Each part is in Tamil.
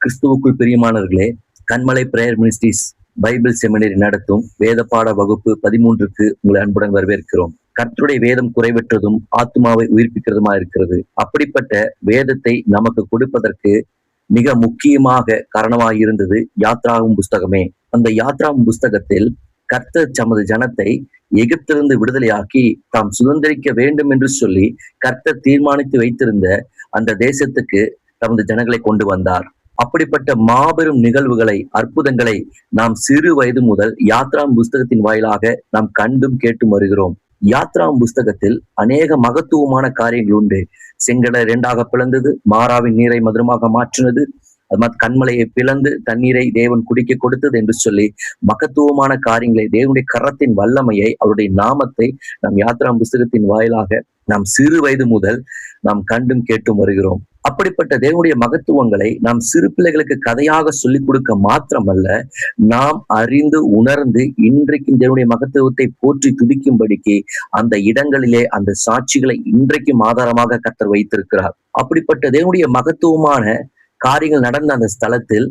கிறிஸ்துவுக்குள் பிரியமானவர்களே, கண்மலை பிரேயர் மினிஸ்ட்ரீஸ் பைபிள் செமினரி நடத்தும் வேத பாட வகுப்பு 13க்கு உங்களை அன்புடன் வரவேற்கிறோம். கர்த்தருடைய வேதம் குறைவற்றதும் ஆத்மாவை உயிர்ப்பிக்கிறதுமா இருக்கிறது. அப்படிப்பட்ட வேதத்தை நமக்கு கொடுப்பதற்கு மிக முக்கியமாக காரணமாக இருந்தது யாத்ராகும் புஸ்தகமே. அந்த யாத்ராகும் புஸ்தகத்தில் கர்த்தர் தமது ஜனத்தை எகிப்திலிருந்து விடுதலையாக்கி தாம் சுதந்திரிக்க வேண்டும் என்று சொல்லி கர்த்தர் தீர்மானித்து வைத்திருந்த அந்த தேசத்துக்கு தமது ஜனங்களை கொண்டு வந்தார். அப்படிப்பட்ட மாபெரும் நிகழ்வுகளை, அற்புதங்களை நாம் சிறு வயது முதல் யாத்ராம் புஸ்தகத்தின் வாயிலாக நாம் கண்டும் கேட்டும் வருகிறோம். யாத்ராம் புஸ்தகத்தில் அநேக மகத்துவமான காரியங்கள் உண்டு. செங்கடலை 2ஆக பிளந்தது, மாறாவின் நீரை மதுரமாக மாற்றினது, அது கண்மலையை பிளந்து தண்ணீரை தேவன் குடிக்க கொடுத்தது என்று சொல்லி மகத்துவமான காரியங்களை, தேவனுடைய கரத்தின் வல்லமையை, அவருடைய நாமத்தை நாம் யாத்ராம் புஸ்தகத்தின் வாயிலாக நாம் சிறு வயது முதல் நாம் கண்டும் கேட்டும் வருகிறோம். அப்படிப்பட்ட தேவனுடைய மகத்துவங்களை நாம் சிறு பிள்ளைகளுக்கு கதையாக சொல்லிக் கொடுக்க மாத்திரமல்ல, நாம் அறிந்து உணர்ந்து இன்றைக்கும் தேவனுடைய மகத்துவத்தை போற்றி துதிக்கும்படிக்கு அந்த இடங்களிலே அந்த சாட்சிகளை இன்றைக்கும் ஆதாரமாக கர்த்தர் வைத்திருக்கிறார். அப்படிப்பட்ட தேவனுடைய மகத்துவமான காரியங்கள் நடந்த அந்த ஸ்தலத்தில்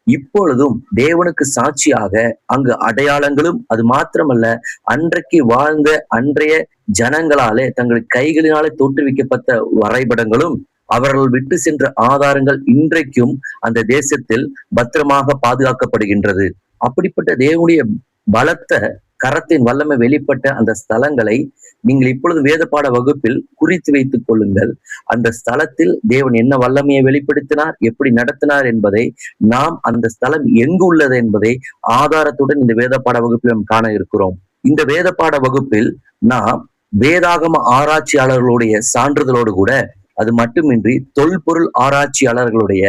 இப்பொழுதும் தேவனுக்கு சாட்சியாக அங்கு அடையாளங்களும், அது மாத்திரமல்ல அன்றைக்கு வாழ்ந்த அன்றைய ஜனங்களாலே தங்கள் கைகளினாலே தோற்றுவிக்கப்பட்ட வரைபடங்களும், அவர்கள் விட்டு சென்ற ஆதாரங்கள் இன்றைக்கும் அந்த தேசத்தில் பத்திரமாக பாதுகாக்கப்படுகின்றது. அப்படிப்பட்ட தேவனுடைய பலத்த கரத்தின் வல்லமை வெளிப்பட்ட அந்த ஸ்தலங்களை நீங்கள் இப்பொழுது வேத பாட வகுப்பில் குறித்து வைத்துக் கொள்ளுங்கள். அந்த ஸ்தலத்தில் தேவன் என்ன வல்லமையை வெளிப்படுத்தினார், எப்படி நடத்தினார் என்பதை, நாம் அந்த ஸ்தலம் எங்கு உள்ளது என்பதை ஆதாரத்துடன் இந்த வேத பாட வகுப்பில் நாம் காண இருக்கிறோம். இந்த வேத பாட வகுப்பில் நாம் வேதாகம ஆராய்ச்சியாளர்களுடைய சான்றிதழோடு கூட, அது மட்டுமின்றி தொல்பொருள் ஆராய்ச்சியாளர்களுடைய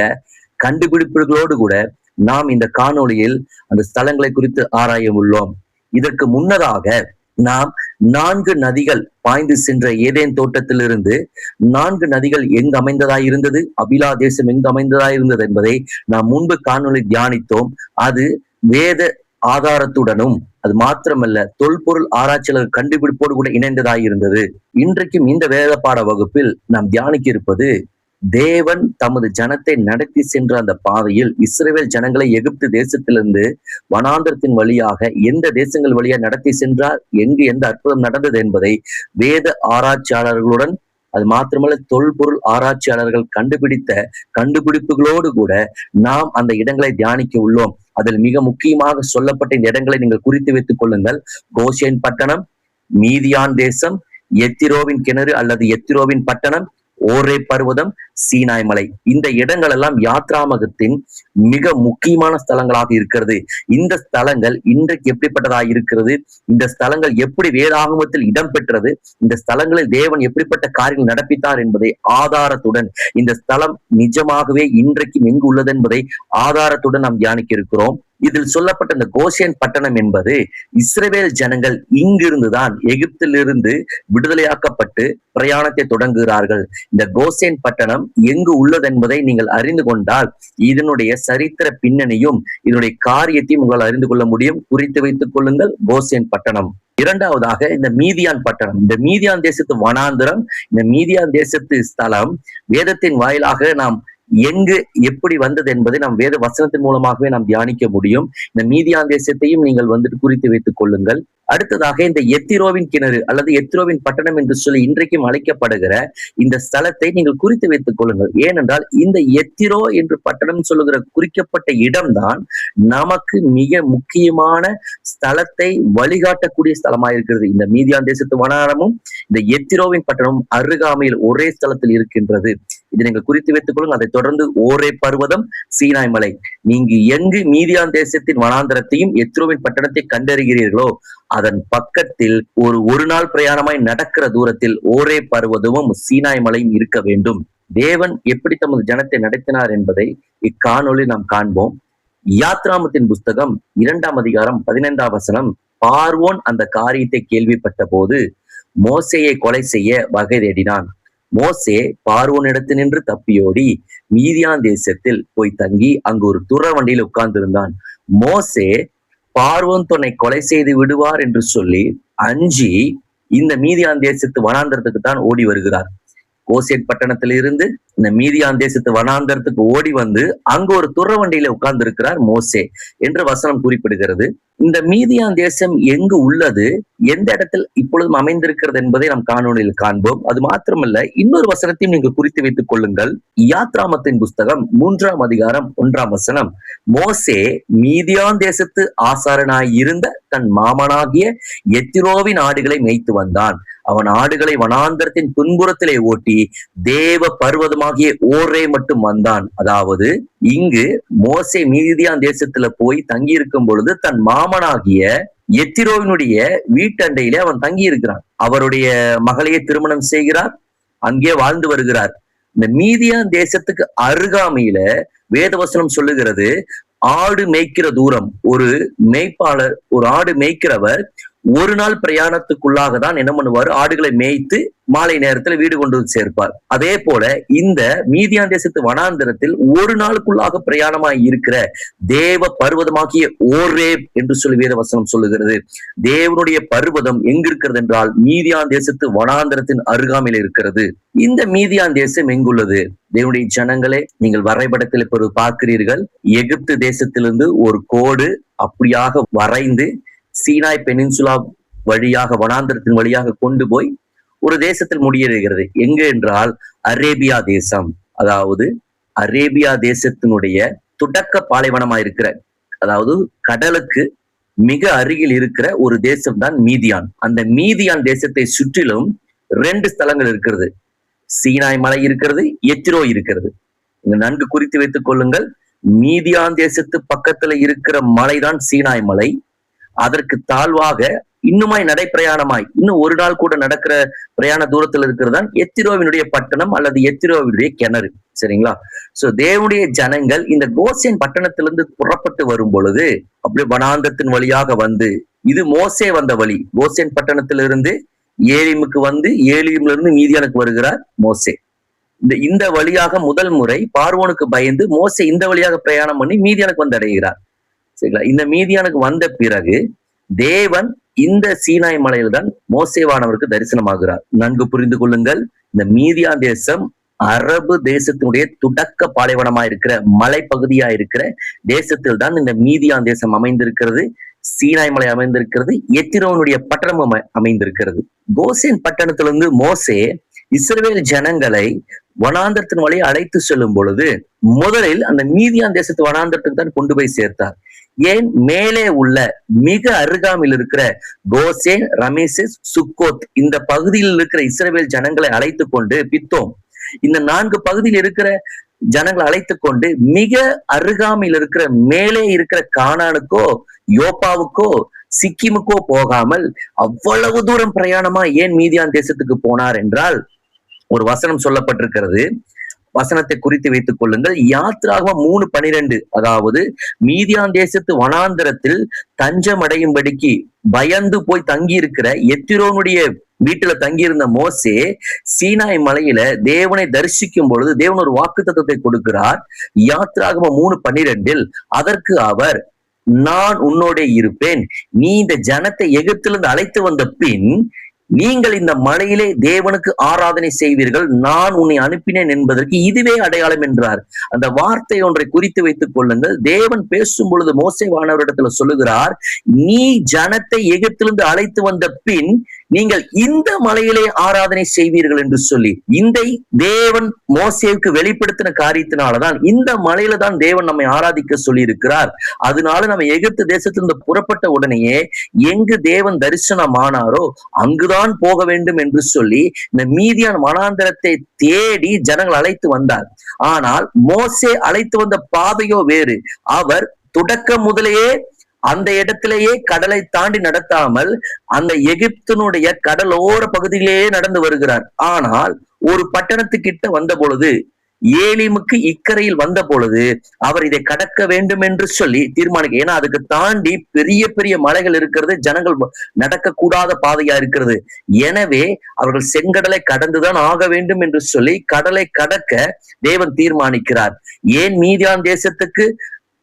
கண்டுபிடிப்புகளோடு கூட நாம் இந்த காணொளியில் அந்த ஸ்தலங்களை குறித்து ஆராய உள்ளோம். இதற்கு முன்னதாக நாம் 4 நதிகள் பாய்ந்து சென்ற ஏதேன் தோட்டத்திலிருந்து 4 நதிகள் எங்கு அமைந்ததாய் இருந்தது, அபிலா தேசம் எங்கு அமைந்ததாய் இருந்தது என்பதை நாம் முன்பு காணொளி தியானித்தோம். அது வேத ஆதாரத்துடனும், அது மாத்திரமல்ல தொல்பொருள் ஆராய்ச்சியாளர் கண்டுபிடிப்போடு கூட இணைந்ததாய் இருந்தது. இன்றைக்கும் இந்த வேத பாட வகுப்பில் நாம் தியானிக்க இருப்பது, தேவன் தமது ஜனத்தை நடத்தி சென்ற அந்த பாதையில் இஸ்ரவேல் ஜனங்களை எகிப்து தேசத்திலிருந்து வனாந்தரத்தின் வழியாக எந்த தேசங்கள் வழியா நடத்தி சென்றார், எங்கு எந்த அற்புதம் நடந்தது என்பதை வேத ஆராய்ச்சியாளர்களுடன், அது மாத்திரமல்ல தொல்பொருள் ஆராய்ச்சியாளர்கள் கண்டுபிடித்த கண்டுபிடிப்புகளோடு கூட நாம் அந்த இடங்களை தியானிக்க உள்ளோம். அதில் மிக முக்கியமாக சொல்லப்பட்ட இந்த இடங்களை நீங்கள் குறித்து வைத்துக் கொள்ளுங்கள். கோஷேன் பட்டணம், மீதியான் தேசம், எத்திரோவின் கிணறு அல்லது எத்திரோவின் பட்டணம், ஓரே பர்வதம், சீனாய் மலை. இந்த இடங்கள் எல்லாம் யாத்ராமகத்தின் மிக முக்கியமான ஸ்தலங்களாக இருக்கிறது. இந்த ஸ்தலங்கள் இன்றைக்கு எப்படிப்பட்டதாக இருக்கிறது, இந்த ஸ்தலங்கள் எப்படி வேதாகமத்தில் இடம்பெற்றது, இந்த ஸ்தலங்களில் தேவன் எப்படிப்பட்ட காரியங்கள் நடப்பித்தார் என்பதை ஆதாரத்துடன், இந்த ஸ்தலம் நிஜமாகவே இன்றைக்கும் எங்கு உள்ளது என்பதை ஆதாரத்துடன் நாம் தியானிக்க இருக்கிறோம். இதில் சொல்லப்பட்ட இந்த கோஷேன் பட்டணம் என்பது இஸ்ரவேல் ஜனங்கள் இங்கிருந்துதான் எகிப்திலிருந்து விடுதலையாக்கப்பட்டு பிரயாணத்தை தொடங்குகிறார்கள். இந்த கோஷேன் பட்டணம் எங்கு உள்ளது என்பதை நீங்கள் அறிந்து கொண்டால் இதனுடைய சரித்திர பின்னணியும் இதனுடைய காரியத்தையும் உங்களால் அறிந்து கொள்ள முடியும். குறித்து வைத்துக் கொள்ளுங்கள் கோஷேன் பட்டணம். இரண்டாவதாக இந்த மீதியான் பட்டணம். இந்த மீதியான் தேசத்து வனாந்திரம், இந்த மீதியான் தேசத்து ஸ்தலம் வேதத்தின் வாயிலாக நாம் எங்கு எப்படி வந்தது என்பதை நாம் வேத வசனத்தின் மூலமாகவே நாம் தியானிக்க முடியும். இந்த மீதியான் தேசத்தையும் நீங்கள் குறித்து வைத்துக் கொள்ளுங்கள். அடுத்ததாக இந்த எத்திரோவின் கிணறு அல்லது எத்திரோவின் பட்டணம் என்று சொல்லி இன்றைக்கும் அழைக்கப்படுகிற இந்த ஸ்தலத்தை நீங்கள் குறித்து வைத்துக் கொள்ளுங்கள். ஏனென்றால் இந்த எத்திரோ என்று பட்டணம் சொல்லுகிற குறிக்கப்பட்ட இடம்தான் நமக்கு மிக முக்கியமான ஸ்தலத்தை வழிகாட்டக்கூடிய ஸ்தலமாக இருக்கிறது. இந்த மீதியான் தேசத்து வனாரமும் இந்த எத்திரோவின் பட்டணமும் அருகாமையில் ஒரே ஸ்தலத்தில் இருக்கின்றது. இதை நீங்கள் குறித்து வைத்துக் கொள்ளுங்கள். அதை தொடர்ந்து ஓரே பர்வதம், சீனாய் மலை. நீங்க எங்கு மீதியான் தேசத்தின் வனாந்தரத்தையும் எத்திரோவின் பட்டணத்தை கண்டறிகிறீர்களோ அதன் பக்கத்தில் ஒரு நாள் பிரயாணமாய் நடக்கிற தூரத்தில் ஓரே பர்வதமும் சீனாய் மலையும் இருக்க வேண்டும். தேவன் எப்படி தமது ஜனத்தை நடத்தினார் என்பதை இக்காணொளி நாம் காண்போம். யாத்ராமத்தின் புஸ்தகம் 2ஆம் அதிகாரம் 15ஆம் வசனம். பார்வோன் அந்த காரியத்தை கேள்விப்பட்ட போது மோசேயை கொலை செய்ய வகை தேடினான். மோசே பார்வோனிடத்து நின்று தப்பியோடி மீதியான் தேசத்தில் போய் தங்கி அங்கு ஒரு துற வண்டியில் உட்கார்ந்திருந்தான். மோசே பார்வோன் தன்னை கொலை செய்து விடுவார் என்று சொல்லி அஞ்சி இந்த மீதியான் தேசத்து வனாந்தரத்துக்கு தான் ஓடி வருகிறார். கோசேன் பட்டணத்தில் இருந்து இந்த மீதியான் தேசத்து வனாந்தரத்துக்கு ஓடி வந்து அங்க ஒரு துறவண்டியில உட்கார்ந்து இருக்கிறார் மோசே என்று வசனம் குறிப்பிடுகிறது. இந்த மீதியான் தேசம் எங்கு உள்ளது, எந்த இடத்தில் இப்பொழுதும் அமைந்திருக்கிறது என்பதை நாம் காணொளியில் காண்போம். அது மாத்திரமல்ல, இன்னொரு வசனத்தையும் நீங்கள் குறித்து வைத்துக் கொள்ளுங்கள். யாத்ராமத்தின் புஸ்தகம் 3ஆம் அதிகாரம் 1ஆம் வசனம், மோசே மீதியான் தேசத்து ஆசாரனாய் இருந்த தன் மாமனாகிய எத்திரோவின் ஆடுகளை மேய்த்து வந்தான். அவன் ஆடுகளை வனாந்தரத்தின் பின்புறத்திலே ஓட்டி தேவ பர்வதமாகிய ஓரே மட்டும் வந்தான். அதாவது இங்கு மோசே மீதியான் தேசத்துல போய் தங்கி இருக்கும் பொழுது தன் மாமனாகிய எத்திரோவினுடைய வீட்டண்டையிலே அவன் தங்கி இருக்கிறான். அவருடைய மகளையே திருமணம் செய்கிறார், அங்கே வாழ்ந்து வருகிறார். இந்த மீதியான் தேசத்துக்கு அருகாமையில வேதவசனம் சொல்லுகிறது, ஆடு மேய்க்கிற தூரம், ஒரு மேய்ப்பாளர், ஒரு ஆடு மேய்க்கிறவர் ஒரு நாள் பிரயாணத்துக்குள்ளாக தான் என்ன பண்ணுவாரு, ஆடுகளை மேய்த்து மாலை நேரத்துல வீடு கொண்டு வந்து சேர்ப்பார். அதே போல இந்த மீதியான் தேசத்து வனாந்தரத்தில் ஒரு நாளுக்குள்ளாக பிரயாணமாய் இருக்கிற தேவ பர்வதமாகிய ஓரேப் என்று சொல்லி வேத வசனம் சொல்லுகிறது. தேவனுடைய பர்வதம் எங்க இருக்கிறது என்றால் மீதியான் தேசத்து வனாந்தரத்தின் அருகாமையில் இருக்கிறது. இந்த மீதியான் தேசம் எங்குள்ளது? தேவனுடைய ஜனங்களே, நீங்கள் வரைபடத்தில் இப்பொழுது பார்க்கிறீர்கள், எகிப்து தேசத்திலிருந்து ஒரு கோடு அப்படியாக வரைந்து சீனாய் பெனின்சுலா வழியாக வனாந்தரத்தின் வழியாக கொண்டு போய் ஒரு தேசத்தில் முடியறுகிறது. எங்க என்றால் அரேபியா தேசம். அதாவது அரேபியா தேசத்தினுடைய தொடக்க பாலைவனமா இருக்கிற, அதாவது கடலுக்கு மிக அருகில் இருக்கிற ஒரு தேசம் தான் மீதியான். அந்த மீதியான் தேசத்தை சுற்றிலும் 2 ஸ்தலங்கள் இருக்கிறது. சீனாய் மலை இருக்கிறது, எத்திரோ இருக்கிறது. நீங்க நன்கு குறித்து வைத்துக் கொள்ளுங்கள். மீதியான் தேசத்து பக்கத்துல இருக்கிற மலைதான் சீனாய் மலை. அதற்கு தாழ்வாக இன்னுமாய் நடைப்பிரயாணமாய் இன்னும் ஒரு நாள் கூட நடக்கிற பிரயாண தூரத்தில் இருக்கிறதான் எத்திரோவினுடைய பட்டணம் அல்லது எத்திரோவினுடைய கிணறு. சரிங்களா? சோ தேவனுடைய ஜனங்கள் இந்த கோசேன் பட்டணத்திலிருந்து புறப்பட்டு வரும் பொழுது அப்படியே வனாந்தரத்தின் வழியாக வந்து, இது மோசே வந்த வழி. கோசேன் பட்டணத்திலிருந்து ஏலிமுக்கு வந்து ஏலிமிலிருந்து இருந்து மீதியானுக்கு வருகிறார் மோசே. இந்த வழியாக முதல் முறை பார்வோனுக்கு பயந்து மோசே இந்த வழியாக பிரயாணம் பண்ணி மீதியானுக்கு வந்து அடைகிறார். சரிங்களா? இந்த மீதியானுக்கு வந்த பிறகு தேவன் இந்த சீனாய் மலையில் தான் மோசேவானவருக்கு தரிசனமாகிறார். நன்கு புரிந்து கொள்ளுங்கள், இந்த மீதியான் தேசம் அரபு தேசத்தினுடைய தொடக்க பாலைவனமா இருக்கிற மலைப்பகுதியா இருக்கிற தேசத்தில் தான் இந்த மீதியான் தேசம் அமைந்திருக்கிறது. சீனாய் மலை அமைந்திருக்கிறது. எத்திரோனுடைய பட்டணம் அமைந்திருக்கிறது. கோசேன் பட்டணத்திலிருந்து மோசே இஸ்ரவேல் ஜனங்களை வனாந்தரத்தின் வழியை அழைத்து செல்லும் பொழுது முதலில் அந்த மீதியான் தேசத்து வனாந்தரத்துக்கு தான் கொண்டு போய் சேர்த்தார். ஏன்? மேலே உள்ள மிக அருகாமையில் இருக்கிற கோசேன், ரமேசஸ், சுக்கோத் இந்த பகுதியில் இருக்கிற இஸ்ரவேல் ஜனங்களை அழைத்து கொண்டு பித்தோம், இந்த 4 பகுதியில் இருக்கிற ஜனங்களை அழைத்து கொண்டு மிக அருகாமையில் இருக்கிற மேலே இருக்கிற கானானுக்கோ யோப்பாவுக்கோ சிக்கிமுக்கோ போகாமல் அவ்வளவு தூரம் பிரயாணமா ஏன் மீதியான் தேசத்துக்கு போனார் என்றால், ஒரு வசனம் சொல்லப்பட்டிருக்கிறது. வசனத்தை குறித்து வைத்துக் கொள்ளுங்கள். யாத்ராகமம் 3:12, அதாவது மீதியான் தேசத்து வனாந்தரத்தில் தஞ்சம் அடையும்படிக்கு பயந்து போய் தங்கி இருக்கிற எத்திரோனுடைய வீட்டுல தங்கியிருந்த மோசே சீனாய் மலையில தேவனை தரிசிக்கும் பொழுது தேவன் ஒரு வாக்குத்தத்தத்தை கொடுக்கிறார். யாத்ராகமம் 3:12, அதற்கு அவர், நான் உன்னோட இருப்பேன், நீ இந்த ஜனத்தை எகிப்திலிருந்து அழைத்து வந்த பின் நீங்கள் இந்த மலையிலே தேவனுக்கு ஆராதனை செய்வீர்கள், நான் உன்னை அனுப்பினேன் என்பதற்கு இதுவே அடையாளம் என்றார். அந்த வார்த்தை ஒன்றை குறித்து வைத்துக் கொள்ளுங்கள். தேவன் பேசும் பொழுது மோசேவானவரிடத்துல சொல்லுகிறார், நீ ஜனத்தை எகிப்திலிருந்து அழைத்து வந்த பின் நீங்கள் இந்த மலையிலே ஆராதனை செய்வீர்கள் என்று சொல்லி இந்த தேவன் மோசேவுக்கு வெளிப்படுத்தின காரியத்தினாலதான் இந்த மலையில தான் தேவன் நம்மை ஆராதிக்க சொல்லி இருக்கிறார். அதனால நம்ம எகிப்து தேசத்திலிருந்து புறப்பட்ட உடனேயே எங்கு தேவன் தரிசனமானாரோ அங்குதான் போக வேண்டும் என்று சொல்லி இந்த மீதியான் வனாந்தரத்தை தேடி ஜனங்கள் அழைத்து வந்தார். ஆனால் மோசே அழைத்து வந்த பாதையோ வேறு. அவர் தொடக்கம் முதலேயே அந்த இடத்திலேயே கடலை தாண்டி நடத்தாமல் அந்த எகிப்தினுடைய கடலோர பகுதியிலேயே நடந்து வருகிறார். ஆனால் ஒரு பட்டணத்துக்கிட்ட வந்த பொழுது, ஏலிமுக்கு இக்கரையில் வந்த பொழுது அவர் இதை கடக்க வேண்டும் என்று சொல்லி தீர்மானிக்க, ஏன்னா அதுக்கு தாண்டி பெரிய பெரிய மலைகள் இருக்கிறது, ஜனங்கள் நடக்க கூடாத பாதையா இருக்கிறது. எனவே அவர்கள் செங்கடலை கடந்துதான் ஆக வேண்டும் என்று சொல்லி கடலை கடக்க தேவன் தீர்மானிக்கிறார். ஏன் மீதியான் தேசத்துக்கு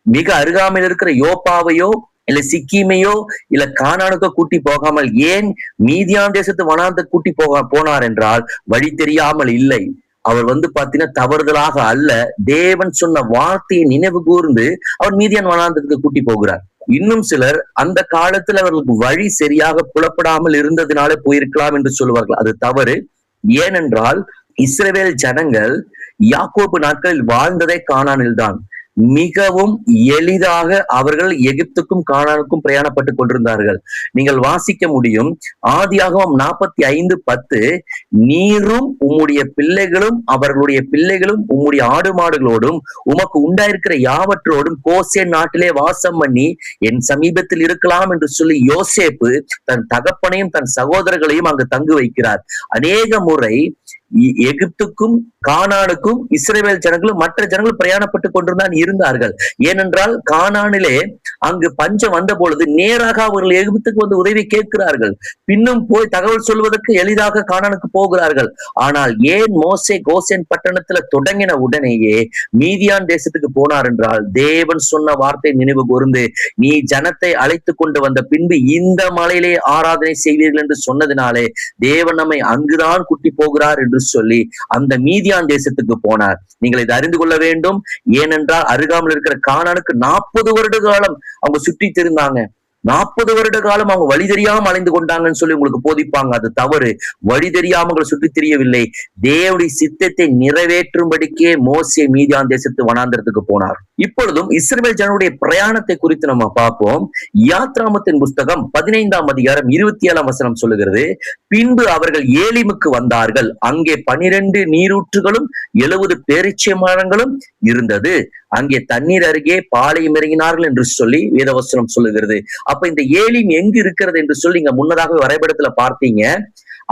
மிக அருகாமையில் இருக்கிற யோப்பாவையோ இல்ல சிக்கிமையோ இல்ல கானானுக்கோ கூட்டி போகாமல் ஏன் மீதியான் தேசத்து வனாந்த கூட்டி போனார் என்றால் வழி தெரியாமல் இல்லை. அவர் பாத்தீங்கன்னா தவறுதலாக அல்ல, தேவன் சொன்ன வார்த்தையை நினைவு கூர்ந்து அவர் மீதியான் வனாந்தத்துக்கு கூட்டி போகிறார். இன்னும் சிலர் அந்த காலத்துல அவர்களுக்கு வழி சரியாக புலப்படாமல் இருந்ததினாலே போயிருக்கலாம் என்று சொல்லுவார்கள். அது தவறு. ஏனென்றால் இஸ்ரவேல் ஜனங்கள் யாக்கோபு நாட்களில் வாழ்ந்ததே கானானில்தான். மிகவும் எளிதாக அவர்கள் எகிப்துக்கும் கானானுக்கும் பிரயாணப்பட்டு கொண்டிருந்தார்கள். நீங்கள் வாசிக்க முடியும், ஆதியாகமம் 45:10, நீரும் உம்முடைய பிள்ளைகளும் அவர்களுடைய பிள்ளைகளும் உம்முடைய ஆடு மாடுகளோடும் உமக்கு உண்டாயிருக்கிற யாவற்றோடும் கோசேன் நாட்டிலே வாசம் பண்ணி என் சமீபத்தில் இருக்கலாம் என்று சொல்லி யோசேப்பு தன் தகப்பனையும் தன் சகோதரர்களையும் அங்கு தங்கு வைக்கிறார். அநேக முறை எகிப்துக்கும் கானானுக்கும் இஸ்ரவேல் ஜனங்களும் மற்ற ஜனங்களும் பிரயாணப்பட்டு கொண்டுதான் இருந்தார்கள். ஏனென்றால் கானானிலே அங்கு பஞ்சம் வந்த பொழுது நேராக அவர்கள் எகிப்துக்கு உதவி கேட்கிறார்கள். பின்னும் போய் தகவல் சொல்வதற்கு எளிதாக கானானுக்கு போகிறார்கள். ஆனால் ஏன் மோசே கோசேன் பட்டணத்துல தொடங்கின உடனேயே மீதியான் தேசத்துக்கு போனார் என்றால், தேவன் சொன்ன வார்த்தை நினைவு கூர்ந்து நீ ஜனத்தை அழைத்து கொண்டு வந்த பின்பு இந்த மலையிலே ஆராதனை செய்வீர்கள் என்று சொன்னதினாலே தேவன் நம்மை அங்குதான் கூட்டி போகிறார் என்று சொல்லி அந்த மீதியான் தேசத்துக்கு போனார். நீங்கள் இதை அறிந்து கொள்ள வேண்டும். ஏனென்றால் அருகாமல் இருக்கிற கானானுக்கு 40 வருட காலம் அவங்க சுற்றி தெரிந்தாங்க. 40 வருட காலம் அவங்க வழி தெரியாம அலைந்து கொண்டாங்கன்னு சொல்லி உங்களுக்கு போதிப்பாங்க. அது தவறு. வழி தெரியாம சுற்றி தெரியவில்லை. தேவனுடைய சித்தத்தை நிறைவேற்றும்படிக்கே மோசே மீதியான் தேசத்து வனாந்திரத்துக்கு போனார். இப்பொழுதும் இஸ்ரவேல் ஜனங்களுடைய பிரயாணத்தை குறித்து நம்ம பார்ப்போம். யாத்ராமத்தின் புஸ்தகம் 15ஆம் அதிகாரம் 27ஆம் வசனம் சொல்லுகிறது, பின்பு அவர்கள் ஏலிமுக்கு வந்தார்கள். அங்கே 12 நீரூற்றுகளும் 70 பேரீச்சை மரங்களும் இருந்தது. அங்கே தண்ணீர் அருகே பாளையம் இறங்கினார்கள் என்று சொல்லி வேதவசனம் சொல்லுகிறது. அப்ப இந்த ஏலிம் எங்கு இருக்கிறது என்று சொல்லி இங்க முன்னதாக வரைபடத்துல பார்த்தீங்க.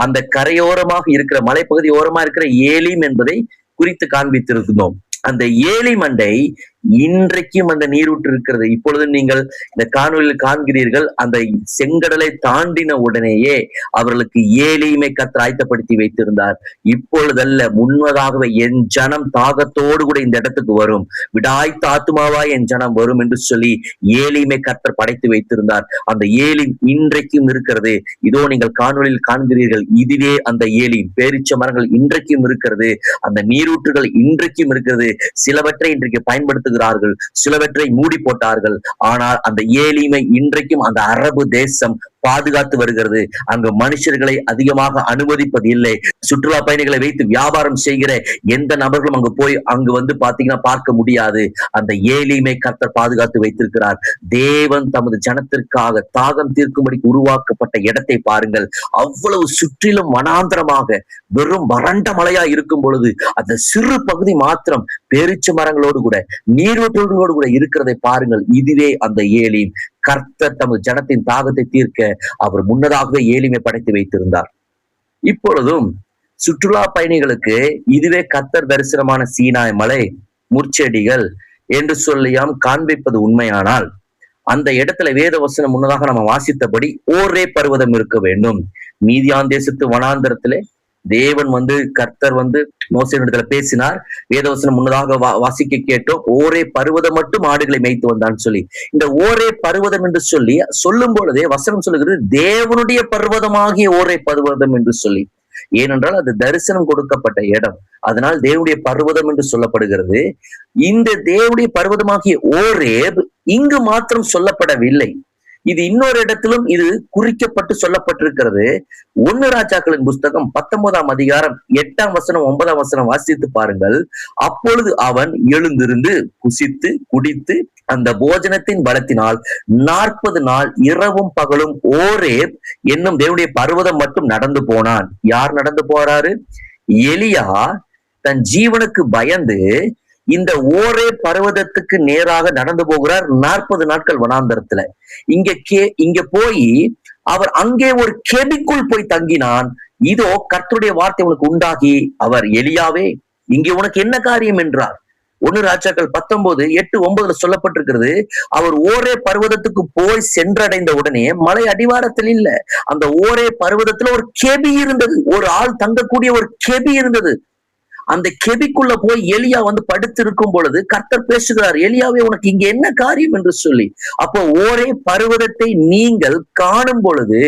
அந்த கரையோரமாக இருக்கிற மலைப்பகுதி ஓரமா இருக்கிற ஏலிம் என்பதை குறித்து காண்பித்திருந்தோம். அந்த ஏலிமண்டை இன்றைக்கும் அந்த நீரூற்று இருக்கிறது. இப்பொழுது நீங்கள் இந்த காணொலியில் காண்கிறீர்கள். அந்த செங்கடலை தாண்டின உடனேயே அவர்களுக்கு ஏலியுமை கர்த்தர் ஆயத்தப்படுத்தி வைத்திருந்தார். இப்பொழுதல்ல, முன்னதாகவே என் ஜனம் தாகத்தோடு கூட இந்த இடத்துக்கு வரும், விடாய்த்த ஆத்துமாவா என் ஜனம் வரும் என்று சொல்லி ஏலியுமை கர்த்தர் படைத்து வைத்திருந்தார். அந்த ஏலிம் இன்றைக்கும் இருக்கிறது. இதோ நீங்கள் காணொலியில் காண்கிறீர்கள். இதுவே அந்த ஏலிம். பேரீச்ச மரங்கள் இன்றைக்கும் இருக்கிறது. அந்த நீரூற்றுகள் இன்றைக்கும் இருக்கிறது. சிலவற்றை இன்றைக்கு பயன்படுத்துகிறார்கள், சிலவற்றை மூடி போட்டார்கள். ஆனால் அந்த ஏலிமை இன்றைக்கும் அந்த அரபு தேசம் பாதுகாத்து வருகிறது. அங்கு மனுஷர்களை அதிகமாக அனுமதிப்பது இல்லை. சுற்றுலா பயணிகளை வைத்து வியாபாரம் செய்கிற எந்த நபர்களும் அங்கு போய் அங்கு பாத்தீங்கன்னா பார்க்க முடியாது. அந்த ஏலிமை கர்த்தர் பாதுகாத்து வைத்திருக்கிறார். தேவன் தமது ஜனத்திற்காக தாகம் தீர்க்கும்படி உருவாக்கப்பட்ட இடத்தை பாருங்கள். அவ்வளவு சுற்றிலும் வனாந்திரமாக வெறும் வறண்ட மலையா இருக்கும் பொழுது அந்த சிறு பகுதி மாத்திரம் பேரீச்ச மரங்களோடு கூட நீரூற்றோடு கூட இருக்கிறதை பாருங்கள். இதுவே அந்த ஏலிம். கர்த்தர் தமது ஜனத்தின் தாகத்தை தீர்க்க அவர் முன்னதாகவே ஏலிமை படைத்து வைத்திருந்தார். இப்பொழுதும் சுற்றுலா பயணிகளுக்கு இதுவே கர்த்தர் தரிசனமான சீனாய் மலை, முற்செடிகள் என்று சொல்லியாம் காண்பிப்பது உண்மையானால், அந்த இடத்துல வேத வசனம் முன்னதாக நம்ம வாசித்தபடி ஓரே பர்வதம் இருக்க வேண்டும். மீதியான் தேசத்து வனாந்தரத்திலே தேவன் கர்த்தர் மோசேயிடத்துல பேசினார். வேதவசனம் முன்னதாக வாசிக்க கேட்டோம். ஓரே பர்வதம் மட்டும் ஆடுகளை மேய்த்து வந்தான்னு சொல்லி, இந்த ஓரே பர்வதம் என்று சொல்லி சொல்லும் பொழுதே வசனம் சொல்லுகிறது தேவனுடைய பர்வதமாகிய ஓரே பர்வதம் என்று சொல்லி. ஏனென்றால் அது தரிசனம் கொடுக்கப்பட்ட இடம். அதனால் தேவனுடைய பர்வதம் என்று சொல்லப்படுகிறது. இந்த தேவனுடைய பர்வதமாகிய ஓரேப் இங்கு மாத்திரம் சொல்லப்படவில்லை. இது இன்னொரு இடத்திலும் இது குறிக்கப்பட்டு சொல்லப்பட்டிருக்கிறது. 1 ராஜாக்களின் புஸ்தகம் 19ஆம் அதிகாரம் 8ஆம் வசனம் 9ஆம் வசனம் வாசித்து பாருங்கள். அப்பொழுது அவன் எழுந்திருந்து புசித்து குடித்து அந்த போஜனத்தின் பலத்தினால் 40 நாள் இரவும் பகலும் ஓரேப் என்னும் தேவனுடைய பர்வதம் மட்டும் நடந்து போனான். யார் நடந்து போறாரு? எலியா தன் ஜீவனுக்கு பயந்து இந்த ஓரே பர்வதத்துக்கு நேராக நடந்து போகிறார். 40 நாட்கள் வனாந்தரத்துல. இங்க போய் அவர் அங்கே ஒரு கெபிக்குள் போய் தங்கினான். இதோ கர்த்தருடைய வார்த்தை உனக்கு உண்டாகி அவர், எலியாவே இங்கே உனக்கு என்ன காரியம் என்றார். 1 ராஜாக்கள் 19:8-9 சொல்லப்பட்டிருக்கிறது. அவர் ஓரே பர்வதத்துக்கு போய் சென்றடைந்த உடனே மலை அடிவாரத்தில் இல்ல, அந்த ஓரே பர்வதத்துல ஒரு கெபி இருந்தது. ஒரு ஆள் தங்கக்கூடிய ஒரு கெபி இருந்தது. அந்த கெபிக்குள்ள போய் எலியா வந்து படுத்திருக்கும் பொழுது கர்த்தர் பேசுகிறார், எலியாவே உனக்கு இங்க என்ன காரியம் என்று சொல்லி. அப்போ ஓரே பர்வதத்தை நீங்கள் காணும் பொழுது,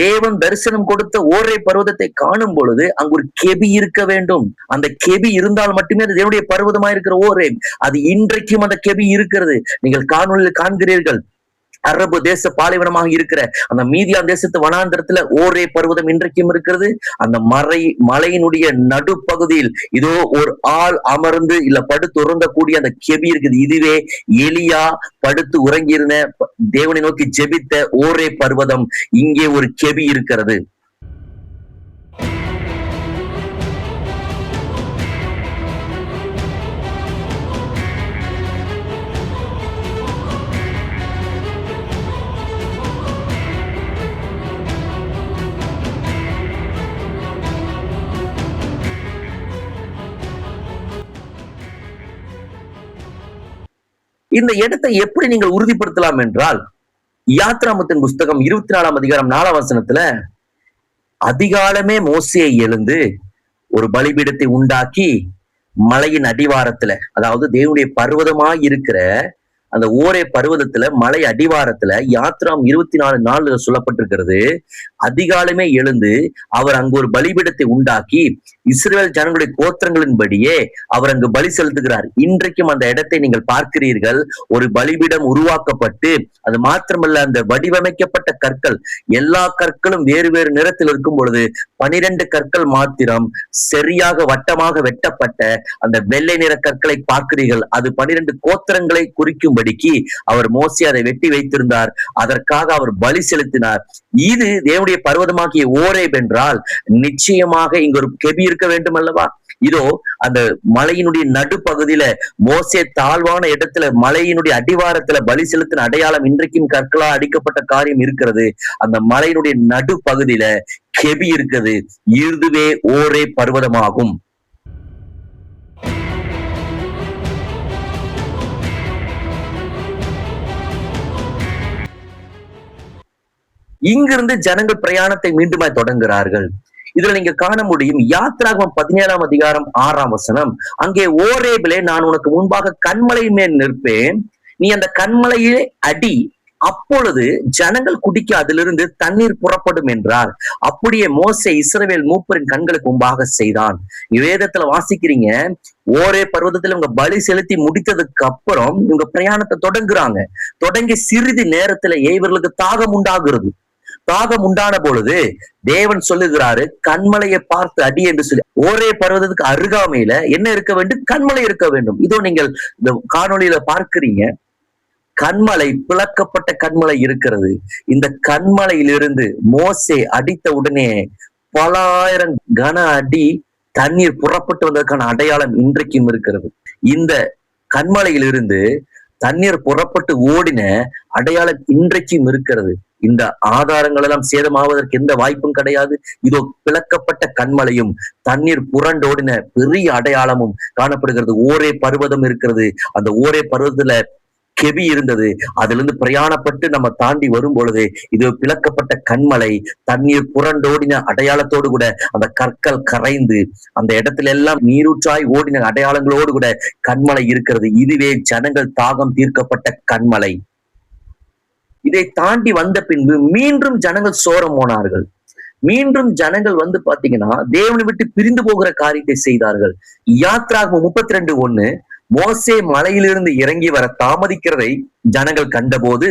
தேவன் தரிசனம் கொடுத்த ஓரே பர்வதத்தை காணும் பொழுது அங்கு ஒரு கெபி இருக்க வேண்டும். அந்த கெபி இருந்தால் மட்டுமே அது தேவனுடைய பர்வதமா இருக்கிற ஓரே. அது இன்றைக்கும் அந்த கெபி இருக்கிறது. நீங்கள் காணொலியில் காண்கிறீர்கள், அரபு தேச பாலைவனமாக இருக்கிற அந்த மீதியான் தேசத்து வனாந்திரத்துல ஓரே பர்வதம் இன்றைக்கும் இருக்கிறது. அந்த மலையினுடைய நடுப்பகுதியில் இதோ ஒரு ஆள் அமர்ந்து இல்ல படுத்து உறங்கக்கூடிய அந்த கெபி இருக்குது. இதுவே எலியா படுத்து உறங்கியிருந்த தேவனை நோக்கி ஜெபித்த ஓரே பர்வதம். இங்கே ஒரு கெபி இருக்கிறது. இந்த இடத்தை எப்படி நீங்கள் உறுதிப்படுத்தலாம் என்றால், யாத்ராமத்தின் புஸ்தகம் 24ஆம் அதிகாரம் 4ஆம் வசனத்துல, அதிகாலமே மோசே எழுந்து ஒரு பலிபீடத்தை உண்டாக்கி மலையின் அடிவாரத்துல, அதாவது தேவனுடைய பர்வதமாய் இருக்கிற அந்த ஓரே பர்வதத்துல மலை அடிவாரத்துல யாத்ராம் 24:4 சொல்லப்பட்டிருக்கிறது. அதிகாலமே எழுந்து அவர் அங்கு ஒரு பலிபீடத்தை உண்டாக்கி இஸ்ரவேல் ஜனங்களுடைய கோத்திரங்களின்படியே அவர் அங்கு பலி செலுத்துகிறார். இன்றைக்கும் அந்த இடத்தை நீங்கள் பார்க்கிறீர்கள். ஒரு பலிபீடம் உருவாக்கப்பட்டு, அது மாத்திரமல்ல, அந்த வடிவமைக்கப்பட்ட கற்கள், எல்லா கற்களும் வேறு வேறு நிறத்தில் இருக்கும் பொழுது 12 கற்கள் மாத்திரம் சரியாக வட்டமாக வெட்டப்பட்ட அந்த வெள்ளை நிற கற்களை பார்க்கிறீர்கள். அது 12 கோத்திரங்களை குறிக்கும்படிக்கு அவர் மோசே அதை வெட்டி வைத்திருந்தார். அதற்காக அவர் பலி செலுத்தினார். இது தேவனுடைய பர்வதமாகிய ஓரேப் என்றால் நிச்சயமாக இங்க ஒரு கெபி இருக்க வேண்டும் அல்லவா? இதோ அந்த மலையினுடைய நடுப்பகுதியில மோசே தாழ்வான இடத்துல மலையினுடைய அடிவாரத்துல பலி செலுத்தின அடையாளம் இன்றைக்கும் கற்களால் அடிக்கப்பட்ட காரியம் இருக்கிறது. அந்த மலையினுடைய நடுப்பகுதியில கெபி இருக்குது. இதுவே ஓரே பர்வதமாகும். இங்கிருந்து ஜனங்கள் பிரயாணத்தை மீண்டுமாய் தொடங்குகிறார்கள். இதுல நீங்க காண முடியும், யாத்ராகமம் 17ஆம் அதிகாரம் 6ஆம் வசனம், அங்கே ஓரேபிலே நான் உனக்கு முன்பாக கன்மலை மேல் நிற்பேன், நீ அந்த கன்மலையே அடி, அப்பொழுது ஜனங்கள் குடிக்க அதிலிருந்து தண்ணீர் புறப்படும் என்றார். அப்படியே மோசே இஸ்ரவேல் மூப்பரின் கண்களுக்கு முன்பாக செய்தான். வேதத்துல வாசிக்கிறீங்க, ஓரே பர்வதத்துல இவங்க பலி செலுத்தி முடித்ததுக்கு அப்புறம் இவங்க பிரயாணத்தை தொடங்குறாங்க. தொடங்கி சிறிது நேரத்திலேயே இவர்களுக்கு தாகம் உண்டாகிறது. தாகம் உண்டான பொழுது தேவன் சொல்லுகிறாரு, கண்மலையை பார்த்து அடி என்று சொல்லி. ஓரே பர்வதத்துக்கு அருகாமையில என்ன இருக்க வேண்டும்? கண்மலை இருக்க வேண்டும். இதோ நீங்கள் இந்த காணொளியில பார்க்கிறீங்க, கண்மலை, பிளக்கப்பட்ட கண்மலை இருக்கிறது. இந்த கண்மலையிலிருந்து மோசே அடித்த உடனே பல ஆயிரம் கன அடி தண்ணீர் புறப்பட்டு வந்ததற்கான அடையாளம் இன்றைக்கும் இருக்கிறது. இந்த கண்மலையிலிருந்து தண்ணீர் புறப்பட்டு ஓடின அடையாளம் இன்றைக்கும் இருக்கிறது. இந்த ஆதாரங்கள் எல்லாம் சேதமாவதற்கு எந்த வாய்ப்பும் கிடையாது. இதோ பிளக்கப்பட்ட கண்மலையும் தண்ணீர் புரண்டோடின பெரிய அடையாளமும் காணப்படுகிறது. ஓரே பர்வதம் இருக்கிறது. அந்த ஓரே பர்வதத்துல கெபி இருந்தது. அதுல இருந்து பிரயாணப்பட்டு நம்ம தாண்டி வரும் பொழுது இது பிளக்கப்பட்ட கண்மலை, தண்ணீர் புரண்டோடின அடையாளத்தோடு கூட அந்த கற்கள் கரைந்து அந்த இடத்துல எல்லாம் நீரூற்றாய் ஓடின அடையாளங்களோடு கூட கண்மலை இருக்கிறது. இதுவே ஜனங்கள் தாகம் தீர்க்கப்பட்ட கண்மலை. இதை தாண்டி வந்த பின்பு மீண்டும் ஜனங்கள் சோரம் போனார்கள். மீண்டும் ஜனங்கள் வந்து பாத்தீங்கன்னா தேவனை விட்டு பிரிந்து போகிற காரியத்தை செய்தார்கள். யாத்ராகமம் 32:1, மோசே மலையிலிருந்து இறங்கி வர தாமதிக்கிறதை ஜனங்கள் கண்டபோது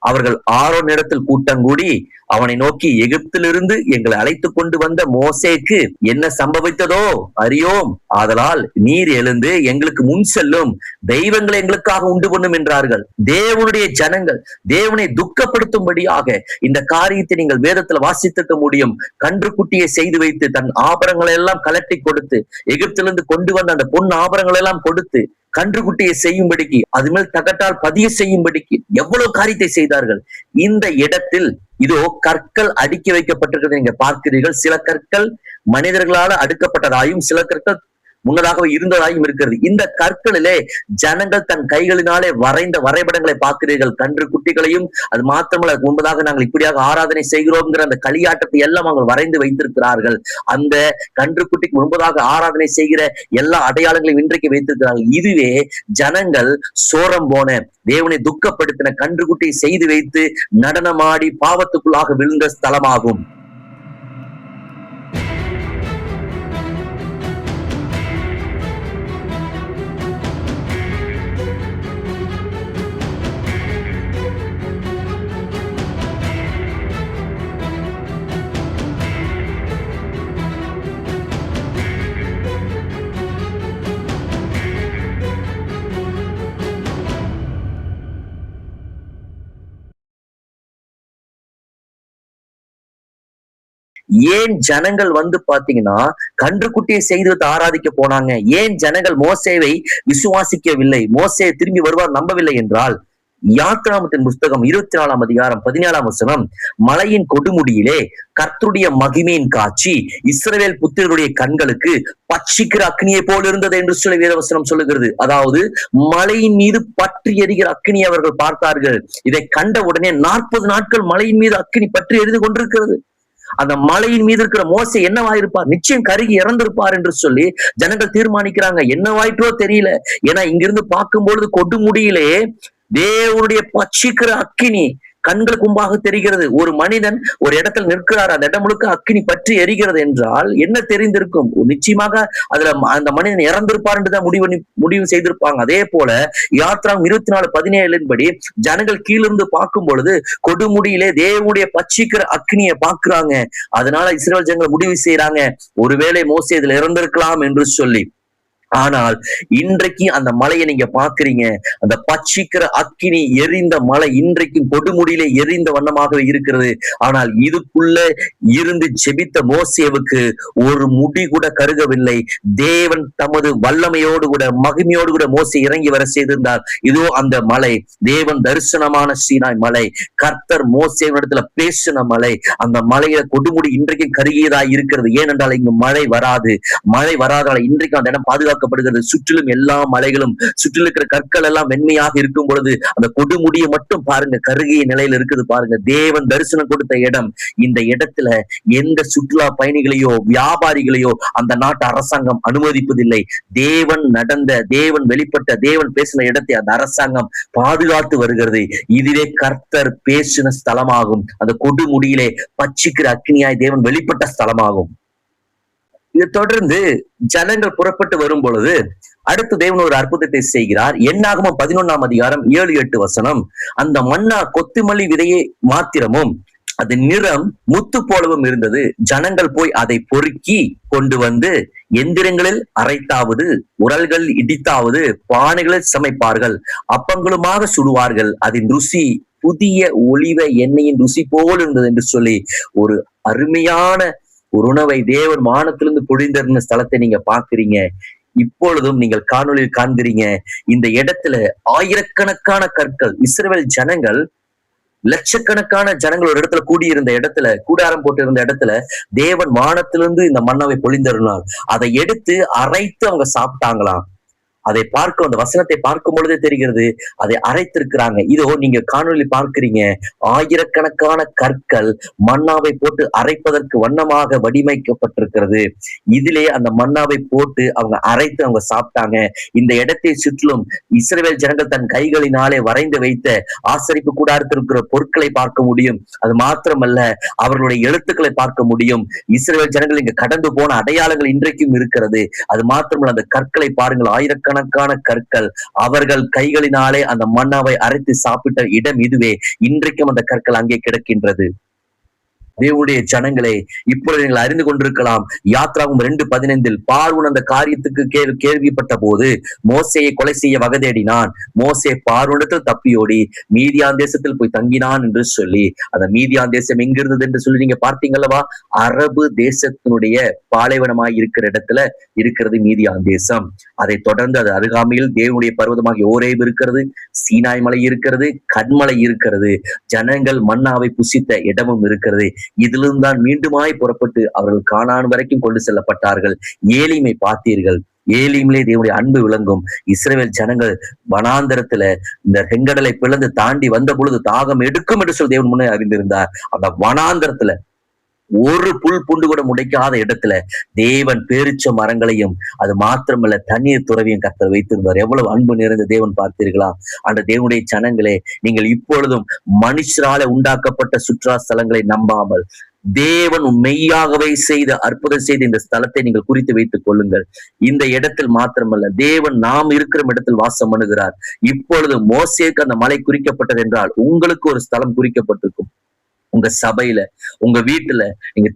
அவர்கள் ஆரோன் இடத்தில் கூட்டம் கூடி அவனை நோக்கி, எகிப்திலிருந்து எங்களை அழைத்து கொண்டு வந்த மோசேக்கு என்ன சம்பவித்ததோ அறியோம், ஆதலால் நீர் எழுந்து எங்களுக்கு முன் செல்லும், தெய்வங்களை எங்களுக்காக உண்டு பண்ணும் என்றார்கள். தேவனுடைய ஜனங்கள் தேவனை துக்கப்படுத்தும்படியாக இந்த காரியத்தை நீங்கள் வேதத்துல வாசித்திருக்க முடியும். கன்றுக்குட்டியை செய்து வைத்து தன் ஆபரணங்களை எல்லாம் கலட்டி கொடுத்து, எகிப்திலிருந்து கொண்டு வந்த அந்த பொன் ஆபரணங்களை எல்லாம் கொடுத்து கன்றுக்குட்டியை செய்யும்படிக்கு, அது மேல் தகட்டால் பதிய செய்யும்படிக்கு எவ்வளவு காரியத்தை செய்தார்கள். இந்த இடத்தில் இதோ கற்கள் அடுக்கி வைக்கப்பட்டிருக்கிறது நீங்க பார்க்கிறீர்கள். சில கற்கள் மனிதர்களால் அடுக்கப்பட்டதாயும், சில கற்கள் முன்னதாகவே இருந்ததாயும் இருக்கிறது. இந்த கற்களிலே ஜனங்கள் தன் கைகளினாலே வரைந்த வரைபடங்களை பார்க்கிறீர்கள். கன்று குட்டிகளையும் அது மாத்திரமல்ல, முன்பதாக நாங்கள் இப்படியாக ஆராதனை செய்கிறோம்ங்கிற அந்த களியாட்டத்தை எல்லாம் அவங்க வரைந்து வைத்திருக்கிறார்கள். அந்த கன்று குட்டிக்கு முன்பதாக ஆராதனை செய்கிற எல்லா அடையாளங்களையும் இன்றைக்கு வைத்திருக்கிறார்கள். இதுவே ஜனங்கள் சோரம் போன, தேவனை துக்கப்படுத்தின கன்றுக்குட்டியை செய்து வைத்து நடனமாடி பாவத்துக்குள்ளாக விழுந்த ஸ்தலமாகும். ஏன் ஜனங்கள் பாத்தீங்கன்னா கன்றுக்குட்டியை செய்து ஆராதிக்க போனாங்க? ஏன் ஜனங்கள் மோசேவை விசுவாசிக்கவில்லை? மோசே திரும்பி வருவார் நம்பவில்லை என்றால், யாத்ராமத்தின் புஸ்தகம் 24ஆம் அதிகாரம் 17ஆம் வசனம், மலையின் கொடுமுடியிலே கர்த்தருடைய மகிமையின் காட்சி இஸ்ரவேல் புத்திரருடைய கண்களுக்கு பட்சிக்கிற அக்னியை போல் இருந்தது என்று சொல்லி வேதவசனம் சொல்லுகிறது. அதாவது மலையின் மீது பற்றி எரிகிற அக்னியை அவர்கள் பார்த்தார்கள். இதை கண்ட உடனே 40 நாட்கள் மலையின் மீது அக்னி பற்றி எரிந்து கொண்டிருக்கிறது. அந்த மலையின் மீது இருக்கிற மோசே என்னவாயிருப்பார்? நிச்சயம் கருகி இறந்திருப்பார் என்று சொல்லி ஜனங்கள் தீர்மானிக்கிறாங்க. என்னவாயிட்டோ தெரியல. ஏன்னா இங்கிருந்து பார்க்கும் பொழுது கொடுமுடியிலே தேவனுடைய பட்சிக்கிற அக்கினி கண்களுக்கு முன்பாக தெரிகிறது. ஒரு மனிதன் ஒரு இடத்துல நிற்கிறார், அந்த இடம் முழுக்க அக்கினி பற்றி எரிகிறது என்றால் என்ன தெரிந்திருக்கும்? நிச்சயமாக அதுல அந்த மனிதன் இறந்திருப்பார் என்றுதான் முடிவு செய்திருப்பாங்க. அதே போல யாத்ராம் 24:17 படி ஜனங்கள் கீழிருந்து பார்க்கும் பொழுது கொடுமுடியிலே தேவனுடைய பட்சிக்கிற அக்னியை பார்க்கிறாங்க. அதனால இஸ்ரவேல் ஜனங்கள் முடிவு செய்யறாங்க, ஒருவேளை மோசே இதுல இறந்திருக்கலாம் என்று சொல்லி. ஆனால் இன்றைக்கு அந்த மலையை நீங்க பாக்குறீங்க, அந்த பட்சிக்கிற அக்கினி எரிந்த மலை இன்றைக்கும் கொடுமுடியிலே எரிந்த வண்ணமாக இருக்கிறது. ஆனால் இதுக்குள்ள இருந்து ஜெபித்த மோசேவுக்கு ஒரு முடி கூட கருகவில்லை. தேவன் தமது வல்லமையோடு கூட மகிமையோடு கூட மோசே இறங்கி வர செய்திருந்தார். இதோ அந்த மலை தேவன் தரிசனமான சீனாய் மலை, கர்த்தர் மோசேவிடத்துல பேசின மலை. அந்த மலையில கொடுமுடி இன்றைக்கும் கருகியதாய் இருக்கிறது. ஏனென்றால் இங்கு மழை வராது. மழை வராதால இன்றைக்கும் அந்த இடம் பாதுகாக்கப்படுகிறது. சுற்றிலும் எல்லா மலைகளும் சுற்றிலும் இருக்கிற கற்கள் எல்லாம் வெண்மையாக இருக்கும் பொழுது அந்த கொடுமுடியை மட்டும் பாருங்க, கருகிய நிலையில இருக்குது பாருங்க. தேவன் தரிசனம் கொடுத்த இடம். இந்த இடத்துல எந்த சுற்றுலா பயணிகளையோ வியாபாரிகளையோ அந்த நாட்டு அரசாங்கம் அனுமதிப்பதில்லை. தேவன் நடந்த, தேவன் வெளிப்பட்ட, தேவன் பேசின இடத்தை அந்த அரசாங்கம் பாதுகாத்து வருகிறது. இதுவே கர்த்தர் பேசின ஸ்தலமாகும். அந்த கொடுமுடியிலே பட்சிக்கிற அக்னியாய் தேவன் வெளிப்பட்ட ஸ்தலமாகும். இதை தொடர்ந்து ஜனங்கள் புறப்பட்டு வரும் பொழுது அடுத்து தேவன் ஒரு அற்புதத்தை செய்கிறார். என்னாகமம் 11ஆம் அதிகாரம் 7-8 வசனம், அந்த மன்னா கொத்துமல்லி விதையை மாத்திரமும் அது நிறம் முத்து போலவும் இருந்தது. ஜனங்கள் போய் அதை பொறுக்கி கொண்டு வந்து எந்திரங்களில் அரைத்தாவது, உரல்கள் இடித்தாவது, பானைகளில் சமைப்பார்கள், அப்பங்களுமாக சுடுவார்கள். அதன் ருசி புதிய ஒலிவ எண்ணெயின் ருசி போல் இருந்தது என்று சொல்லி ஒரு அருமையான ஒரு உணவை தேவன் வானத்திலிருந்து பொழிந்திருந்த ஸ்தலத்தை நீங்க பாக்குறீங்க. இப்பொழுதும் நீங்கள் காணொலியில் காண்கிறீங்க. இந்த இடத்துல ஆயிரக்கணக்கான கற்கள், இஸ்ரவேல் ஜனங்கள் லட்சக்கணக்கான ஜனங்கள் ஒரு இடத்துல கூடியிருந்த இடத்துல, கூடாரம் போட்டு இருந்த இடத்துல தேவன் வானத்திலிருந்து இந்த மன்னாவை பொழிந்தருளினார். அதை எடுத்து அரைத்து அவங்க சாப்பிட்டாங்களாம். அதை பார்க்க, அந்த வசனத்தை பார்க்கும் பொழுதே தெரிகிறது அதை அரைத்திருக்கிறாங்க. இதோ நீங்க காணொலி பார்க்கிறீங்க, ஆயிரக்கணக்கான கற்கள் மன்னாவை போட்டு அரைப்பதற்கு வண்ணமாக வடிவமைக்கப்பட்டிருக்கிறது. இதிலே அந்த மன்னாவை போட்டு அவங்க அரைத்து அவங்க சாப்பிட்டாங்க. இந்த இடத்தை சுற்றிலும் இஸ்ரவேல் ஜனங்கள் தன் கைகளினாலே வரைந்து வைத்த ஆசரிப்பு கூடாரத்தில் இருக்கிற பொருட்களை பார்க்க முடியும். அது மாத்திரமல்ல, அவர்களுடைய எழுத்துக்களை பார்க்க முடியும். இஸ்ரவேல் ஜனங்கள் இங்க கடந்து போன அடையாளங்கள் இன்றைக்கும் இருக்கிறது. அது மாத்திரமல்ல, அந்த கற்களை பாருங்கள், ஆயிரக்கணக்கான கற்கள். அவர்கள் கைகளினாலே அந்த மன்னாவை அரைத்து சாப்பிட்ட இடம் இதுவே. இன்றைக்கும் அந்த கற்கள் அங்கே கிடக்கின்றது. தேவனுடைய ஜனங்களே, இப்பொழுது நீங்கள் அறிந்து கொண்டிருக்கலாம். யாத்ராகும் 2:15 பார்வோன் அந்த காரியத்துக்கு கேள்விப்பட்ட போது மோசேயை கொலை செய்ய வகதேடினான். மோசே பார்வோனிடத்தில் தப்பியோடி மீதியான் தேசத்தில் போய் தங்கினான் என்று சொல்லி, அந்த மீதியான் தேசம் எங்க இருந்தது என்று சொல்லி நீங்க பார்த்தீங்களவா? அரபு தேசத்தினுடைய பாலைவனமாய் இருக்கிற இடத்துல இருக்கிறது மீதியான் தேசம். அதை தொடர்ந்து அது அருகாமையில் தேவனுடைய பர்வதமாக ஓரேப் இருக்கிறது, சீனாய் மலை இருக்கிறது, கண்மலை இருக்கிறது, ஜனங்கள் மன்னாவை புசித்த இடமும் இருக்கிறது. இதிலிருந்து தான் மீண்டுமாய் புறப்பட்டு அவர்கள் கானான் வரைக்கும் கொண்டு செல்லப்பட்டார்கள். ஏலிமை பார்த்தீர்கள். ஏலிமிலே தேவனுடைய அன்பு விளங்கும். இஸ்ரவேல் ஜனங்கள் வனாந்தரத்துல இந்த செங்கடலை பிளந்து தாண்டி வந்த பொழுது தாகம் எடுக்கும் என்று சொல்லி தேவன் முன்னே அறிந்திருந்தார். அந்த வனாந்தரத்துல ஒரு புல் பூண்டு கூட முளைக்காத இடத்துல தேவன் பேரிச்ச மரங்களையும் அது மாத்திரமல்ல தண்ணீர் துறவியும் கர்த்தர் வைத்திருந்தார். எவ்வளவு அன்பு நிறைந்த தேவன் பார்த்தீர்களா? அந்த தேவனுடைய ஜனங்களே, நீங்கள் இப்பொழுதும் மனுஷரால உண்டாக்கப்பட்ட சுற்றுலா ஸ்தலங்களை நம்பாமல் தேவன் மெய்யாகவே செய்த அற்புதம் செய்த இந்த ஸ்தலத்தை நீங்கள் குறித்து வைத்துக் கொள்ளுங்கள். இந்த இடத்தில் மாத்திரமல்ல, தேவன் நாம் இருக்கிற இடத்தில் வாசம் பண்ணுகிறார். இப்பொழுது மோசேக்கு அந்த மலை குறிக்கப்பட்டது என்றால் உங்களுக்கு ஒரு ஸ்தலம் குறிக்கப்பட்டிருக்கும். உங்க சபையில, உங்க வீட்டுல நீங்க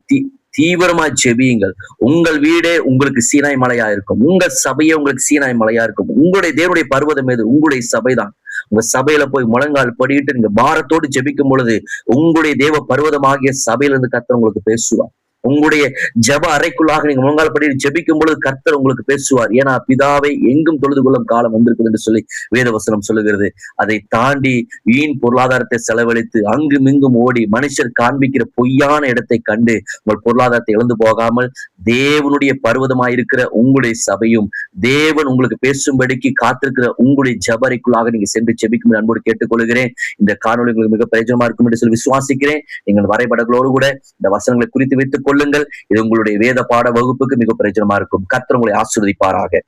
தீவிரமா ஜெபியுங்கள். உங்கள் வீடே உங்களுக்கு சீனாய் மலையா இருக்கும். உங்க சபையே உங்களுக்கு சீனாய் மலையா இருக்கும். உங்களுடைய தேவனுடைய பர்வதம் எது? உங்களுடைய சபைதான். உங்க சபையில போய் முழங்கால் படிட்டு நீங்க பாரத்தோடு ஜெபிக்கும் பொழுது உங்களுடைய தேவ பர்வதமாகிய சபையிலிருந்து கர்த்தர் உங்களுக்கு பேசுவார். உங்களுடைய ஜெப அறைக்குள்ளாக நீங்க முழங்கால் படிட்டு ஜெபிக்கும் பொழுது கர்த்தர் உங்களுக்கு பேசுவார். ஏன்னா பிதாவை எங்கும் தொழுது கொள்ளும் காலம் வந்திருக்குது என்று சொல்லி வேதவசனம் சொல்லுகிறது. அதை தாண்டி வீண் பொருளாதாரத்தை செலவழித்து அங்கும் இங்கும் ஓடி மனுஷர் காண்பிக்கிற பொய்யான இடத்தை கண்டு உங்கள் பொருளாதாரத்தை இழந்து போகாமல் தேவனுடைய பர்வதமாயிருக்கிற உங்களுடைய சபையும் தேவன் உங்களுக்கு பேசும்படிக்கு காத்திருக்கிற உங்களுடைய ஜபரைக்குள்ளாக நீங்க சென்று ஜெபிக்கும் அன்போடு கேட்டுக்கொள்கிறேன். இந்த காணொலி உங்களுக்கு மிக பிரயோஜனமா இருக்கும் என்று சொல்லி விசுவாசிக்கிறேன். நீங்கள் வரைபடங்களோடு கூட இந்த வசனங்களை குறித்து வைத்துக் கொள்ளுங்கள். இது உங்களுடைய வேத பாட வகுப்புக்கு மிக பிரயோஜனமா இருக்கும். கர்த்தர் உங்களை ஆசீர்வதிப்பாராக.